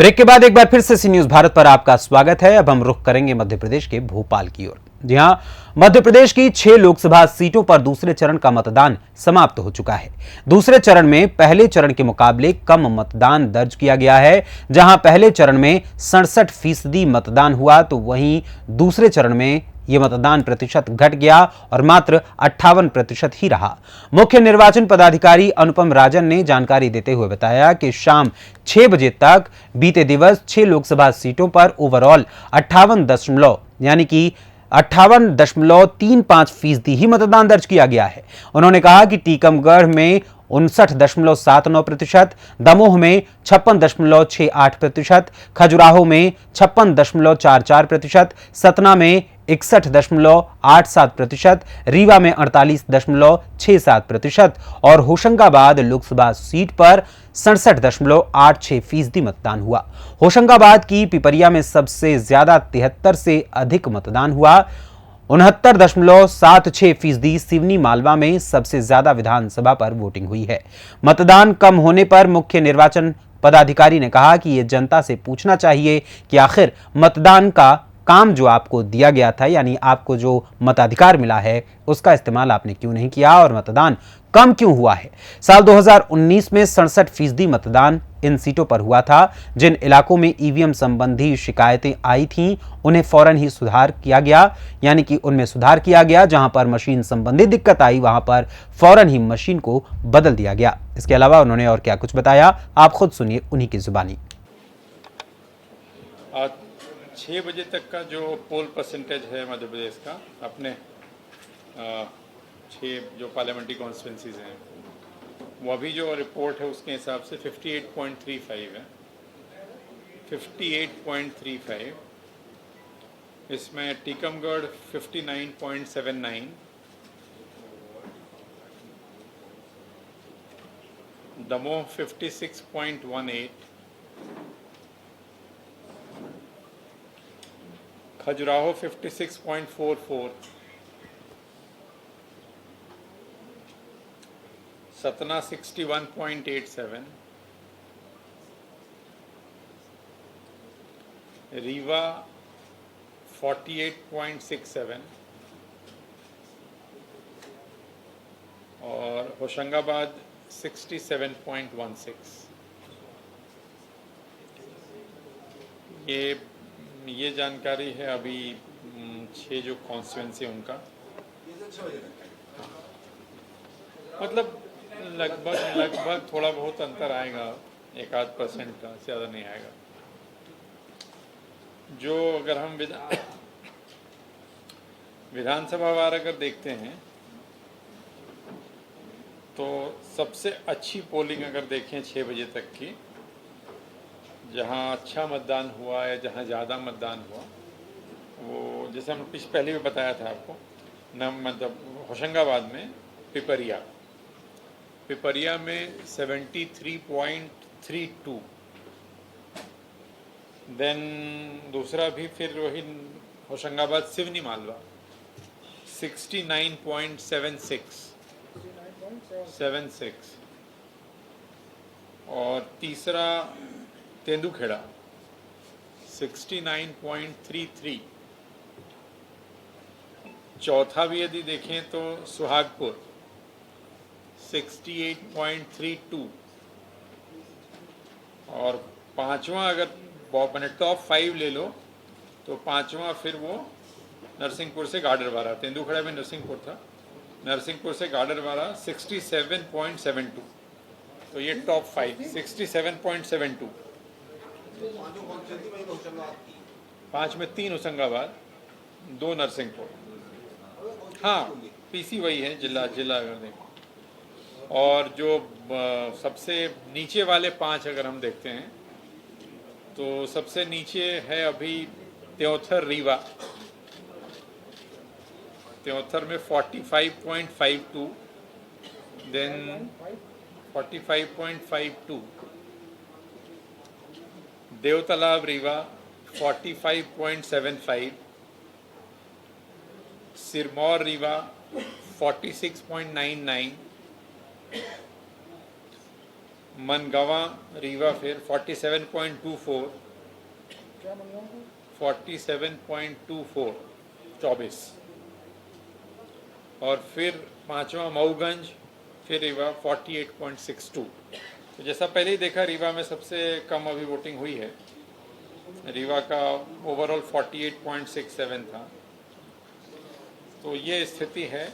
Break के बाद एक बार फिर से सी न्यूज भारत पर आपका स्वागत है। अब हम रुख करेंगे मध्य प्रदेश के भोपाल की ओर। जी हां, मध्य प्रदेश की 6 लोकसभा सीटों पर दूसरे चरण का मतदान समाप्त हो चुका है। दूसरे चरण में पहले चरण के मुकाबले कम मतदान दर्ज किया गया है। जहां पहले चरण में 67% मतदान हुआ, तो वहीं दूसरे चरण में यह मतदान प्रतिशत घट गया और मात्र 58% ही रहा। मुख्य निर्वाचन पदाधिकारी अनुपम राजन ने जानकारी देते हुए बताया कि शाम 6 बजे तक बीते दिवस 6 लोकसभा सीटों पर ओवरऑल 58.35% ही मतदान दर्ज किया गया है। उन्होंने कहा कि टीकमगढ़ में 59.79%, दमोह में 56.68%, खजुराहो में 56.44%, सतना में 61.87%, रीवा में 48.67% और होशंगाबाद लोकसभा सीट पर 67.86% मतदान हुआ। होशंगाबाद की पिपरिया में सबसे ज्यादा 73 से अधिक मतदान हुआ। 69.76% सिवनी मालवा में सबसे ज्यादा विधानसभा पर वोटिंग हुई है। मतदान कम होने पर मुख्य निर्वाचन पदाधिकारी ने कहा कि यह जनता से पूछना चाहिए कि आखिर मतदान का काम जो आपको दिया गया था, यानी आपको जो मताधिकार मिला है, उसका इस्तेमाल आपने क्यों नहीं किया और मतदान कम क्यों हुआ है। साल 2019 में 67% मतदान इन सीटों पर हुआ था। जिन इलाकों में ईवीएम संबंधी शिकायतें आई थीं, उन्हें फौरन ही सुधार किया गया, यानी कि उनमें सुधार किया गया। जहां पर मशीन संबंधी दिक्कत आई, वहां पर फौरन ही मशीन को बदल दिया गया। इसके अलावा उन्होंने और क्या कुछ बताया, आप खुद सुनिए उन्हीं की जुबानी। 6 बजे तक का जो पोल परसेंटेज है मध्य प्रदेश का, अपने 6 जो पार्लियामेंट्री कॉन्स्टिट्यूंसीज हैं, वो अभी जो रिपोर्ट है उसके हिसाब से 58.35 है। 58.35। इसमें टीकमगढ़ 59.79, दमोह 56.18, खजुराहो 56.44, सतना 61.87, रीवा 48.67 और होशंगाबाद 67.16। ये जानकारी है अभी 6 जो कॉन्स्टिट्यूंसी उनका, मतलब लगभग थोड़ा बहुत अंतर आएगा, 1-8% का, ज़्यादा नहीं आएगा। जो अगर हम विधानसभा वार अगर देखते हैं तो सबसे अच्छी पोलिंग अगर देखें 6 बजे तक की, जहाँ अच्छा मतदान हुआ या जहाँ ज़्यादा मतदान हुआ, वो जैसे हम पहले भी बताया था आपको, मतलब होशंगाबाद में पिपरिया में 73.32, देन दूसरा भी फिर वही होशंगाबाद सिवनी मालवा 69.76 और तीसरा तेंदुखेड़ा 69.33। चौथा भी यदि देखें तो सुहागपुर 68.32 और पांचवा अगर मैंने टॉप 5 ले लो तो पांचवा फिर वो नरसिंहपुर से गाडरवारा, तेंदुखेड़ा में नरसिंहपुर था, नरसिंहपुर से गाडरवारा 67.72। तो ये टॉप 5 67.72। 5 में 3 होशंगाबाद, 2 नरसिंहपुर, हाँ पीसी वही है, जिला अगर देखें। और जो सबसे नीचे वाले 5 अगर हम देखते हैं तो सबसे नीचे है अभी त्योंथर रीवा, त्योंथर में 45.52, देन 45.52, देवतालाब रीवा 45.75, सिरमौर रीवा 46.99, मनगावा रीवा फिर 47.24, 47.24 24, और फिर पांचवा मऊगंज, फिर रीवा 48.62। तो जैसा पहले ही देखा, रीवा में सबसे कम अभी वोटिंग हुई है। रीवा का ओवरऑल 48.67 था। तो ये स्थिति है।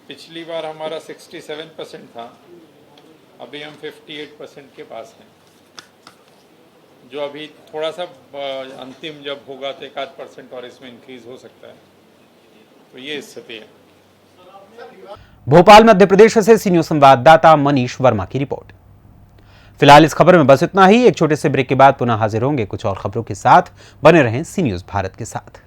पिछली बार हमारा 67% था, अभी हम 58% के पास हैं। जो अभी थोड़ा सा अंतिम जब होगा तो 1-8% और इसमें इंक्रीज हो सकता है। तो ये स्थिति है। भोपाल मध्य प्रदेश से सी न्यूज संवाददाता मनीष वर्मा की रिपोर्ट। फिलहाल इस खबर में बस इतना ही। एक छोटे से ब्रेक के बाद पुनः हाजिर होंगे कुछ और खबरों के साथ। बने रहें सी न्यूज भारत के साथ।